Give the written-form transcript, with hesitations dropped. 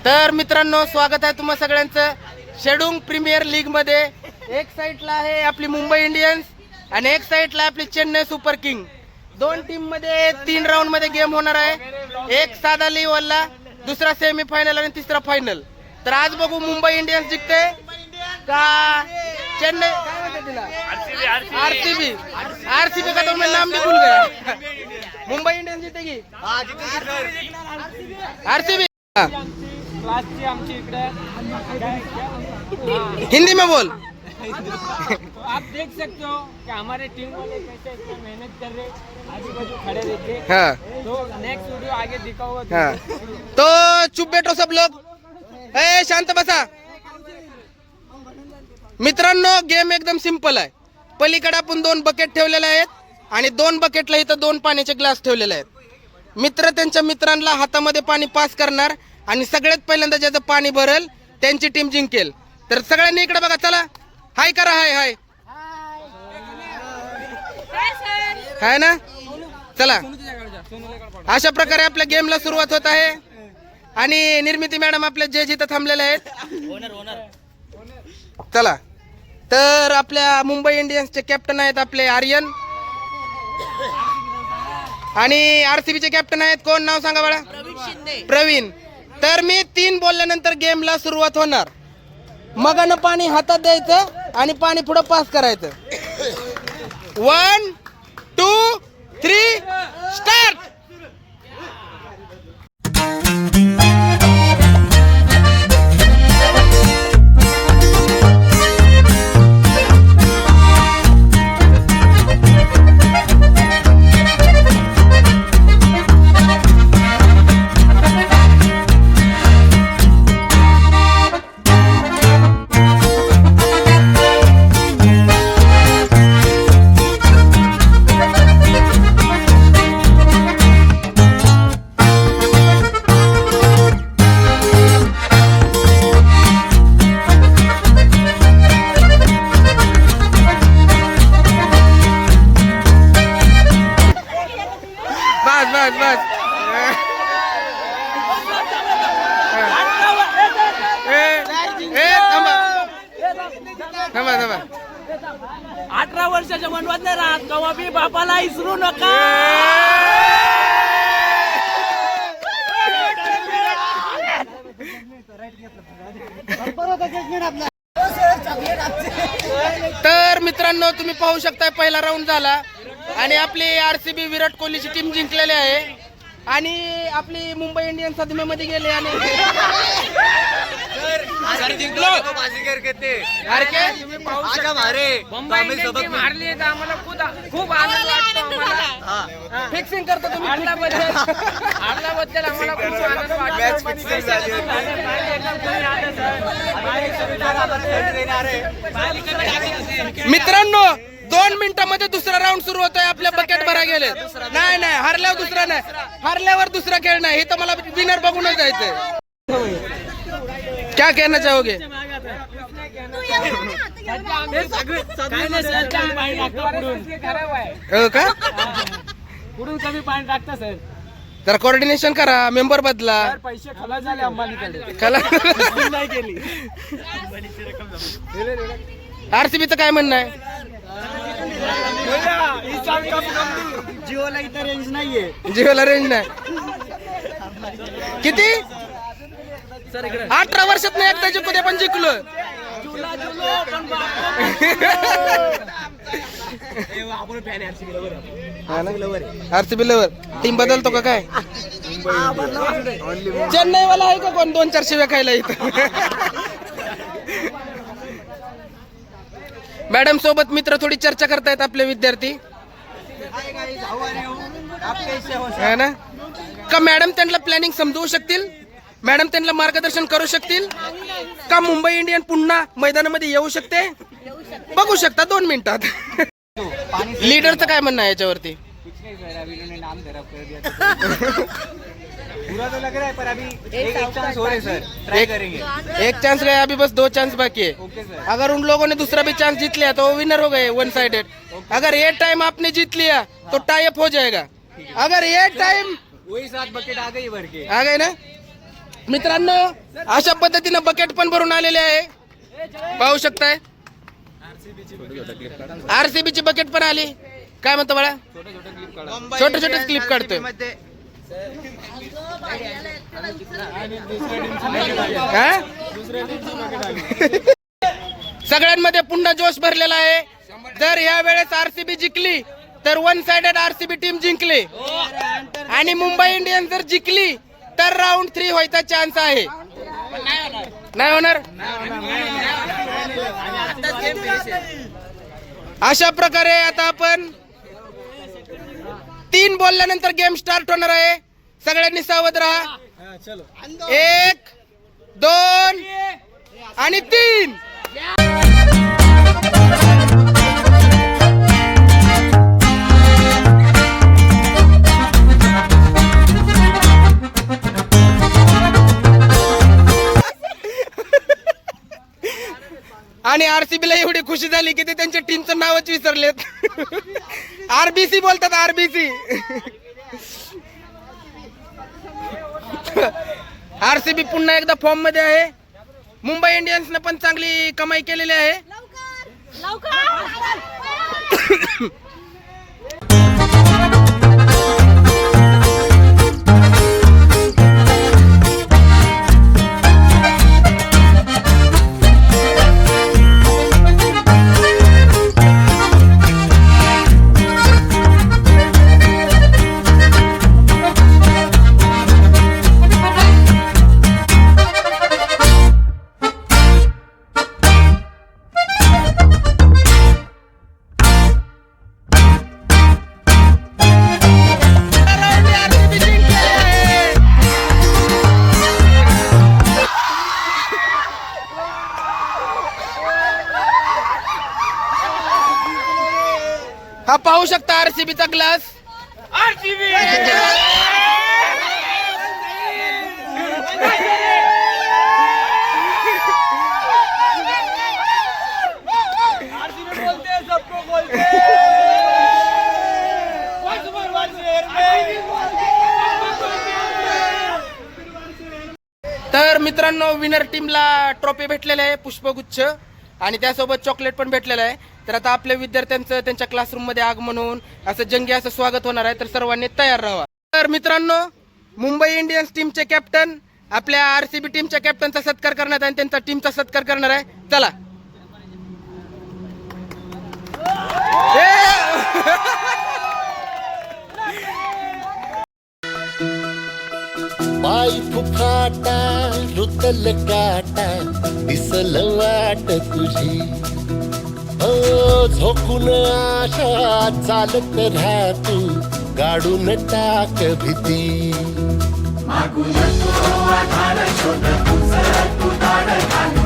तर मित्रांनो, स्वागत आहे तुम्हा सगळ्यांचं शेडूंग प्रीमियर लीग मध्ये. एक साइडला आहे आपली मुंबई इंडियन्स आणि एक साइडला आपली चेन्नई सुपर किंग. दोन टीम मध्ये 3 राऊंड मध्ये गेम होणार आहे. एक साधा लेव्हलला, दुसरा सेमी फायनल आणि तिसरा फायनल. तर आज बघू मुंबई इंडियन्स जिंकते का चेन्नई, काय म्हणते तिला, आरसीबी का तो मैं नाम भी भूल गया. मुंबई इंडियन्स जीतेगी, आरसीबी. हिंदी में बोल. तो आप देख सकते हो कि हमारे टीम वाले कैसे इतना मेहनत कर रहे, आजू बाजू खड़े रहते. हाँ. तो नेक्स्ट वीडियो आगे दिखाऊंगा. हाँ. तो चुप बैठो सब लोग, ए शांत बसा. मित्रांनो, गेम एकदम सिंपल आहे. पलीकडे आपण 2 बकेट ठेवलेले आहेत आणि 2 बकेटला इथं 2 पाण्याचे ग्लास ठेवलेले आहेत. मित्र त्यांच्या मित्रांना हातामध्ये पाणी पास करणार आणि सगळ्यात पहिल्यांदा ज्याचं पाणी भरेल त्यांची टीम जिंकेल. तर सगळ्यांनी इकडे बघा, चला हाय करा. हाय हाय हाय ना. चला, अशा प्रकारे आपल्या गेमला सुरुवात होत आहे आणि निर्मिती मॅडम आपले जे जिथं थांबलेले आहेत. चला, तर आपल्या मुंबई इंडियन्सचे कॅप्टन आहेत आपले आर्यन आणि आरसीबीचे कॅप्टन आहेत कोण, नाव सांगा बाळा. प्रवीण. तर मी 3 बोलल्यानंतर गेमला सुरुवात होणार. मगानं पाणी हातात द्यायचं आणि पाणी पुढे पास करायचं. 1 2 3 स्टार्ट. बस थांबा थांबा. 18 वर्षाच्या मनवात नाही राहत कवा बी बापाला इसरू नका. तर मित्रांनो, तुम्ही पाहू शकताय पहिला राऊंड झाला आणि आपली आरसीबी विराट कोहलीची टीम जिंकलेली आहे आणि आपली मुंबई इंडियन्स मध्ये गेले आणि मारली आम्हाला खूप आनंद वाटतो. फिक्सिंग करतो तुम्ही हारल्याबद्दल आम्हाला खूप आनंद वाटतो. मित्रांनो, 2 मिनिटांमध्ये दुसरा राऊंड सुरू होतोय. आपल्या बकेट भरा गेले. नाही नाही, हारल्यावर दुसरा नाही, हारल्यावर दुसरा खेळ नाही. हे तर मला विनर बघूनच जायचंय. क्या कहना चाहोगे. हो का, पुढून कमी पाणी टाकता सर. तर कोऑर्डिनेशन करा, मेंबर बदला. पैसे खलास झाले अंबानीकडे. खला नाही केली. आरसीबीचं काय म्हणणं आहे. जिओला इथं रेंज नाहीये. जिओला रेंज नाही. किती 18 वर्षात नाही एकदा जिंकू दे, पण जिंकलो. आरसीबी लवर टीम बदलतो का काय. चेन्नई वाला आहे का कोण 2-4 शिव्या खायला इथं. मॅडम सोबत मित्र थोडी चर्चा करतायत आपले विद्यार्थी, है ना. का मॅडम त्यांना प्लॅनिंग समजवू शकतील, मॅडम त्यांना मार्गदर्शन करू शकतील का मुंबई इंडियन पुन्हा मैदानामध्ये येऊ शकते. बघू शकता 2 मिनिटात. लीडरचं काय म्हणणं आहे याच्यावरती. बुरा तो लग रहा है पर अभी एक चांस हो रहे सर, ट्राई करेंगे. एक चांस गया, अभी बस 2 चांस बाकी है. Okay sir. अगर उन लोगों ने दूसरा भी चांस जीत लिया तो वो विनर हो गए 1 साइडेड. अगर ये टाइम आपने जीत लिया तो टाई अप हो जाएगा. अगर ये टाइम वही 7 बकेट आ गई भर के. आ गए ना मित्रांनो. अशा पद्धतीनं बकेट पण भरून आलेले आहे, पाहू शकताय. आरसीबीची बकेट पण आली. काय म्हणतो बाळा? छोटे छोटे क्लिप काढतोय. हा? सगळ्यांमध्ये पुन्हा जोश भरलेला आहे. जर या वेळेस आरसीबी जिंकली तर वन साइडेड आरसीबी टीम जिंकली, आणि मुंबई इंडियन्स जर जिंकली तर राऊंड 3 व्हायचा चान्स आहे. नाही होणार. अशा प्रकारे आता आपण 3 बोलल्यानंतर गेम स्टार्ट होणार आहे. सगळ्यांनी सावध राहा. 1 2 आणि 3. आणि आरसीबीला एवढी खुशी झाली की ते त्यांच्या टीमचं नावच विसरलेत. आरबीसी बोलतात, आरबीसी. आरसीबी पुन्हा एकदा फॉर्म मध्ये आहे. मुंबई इंडियन्सने पण चांगली कमाई केलेली आहे. हा पाहू शकता आरसीबीचा ग्लास. आरसीबी बोलते सबको बोलते. तर मित्रांनो, विनर टीमला ट्रॉफी भेटलेला आहे, पुष्पगुच्छ, आणि त्यासोबत चॉकलेट पण भेटलेलं आहे. तर आता आपल्या विद्यार्थ्यांचं त्यांच्या क्लासरूम मध्ये आगमन होऊन असं जंगी असं स्वागत होणार आहे. तर सर्वांनी तयार राहा. तर मित्रांनो, मुंबई इंडियन्स टीमचे कॅप्टन आपल्या आरसीबी टीमच्या कॅप्टनचा सत्कार करण्यात आणि त्यांचा टीमचा सत्कार करणार आहे. चला. पाय फुफाटा रुतल काटा दिसल वाट तुझी. झोकून आशा चालत राहा तू, गाडून टाक भीती. मागून तू आधार शोध, तू दाड घालून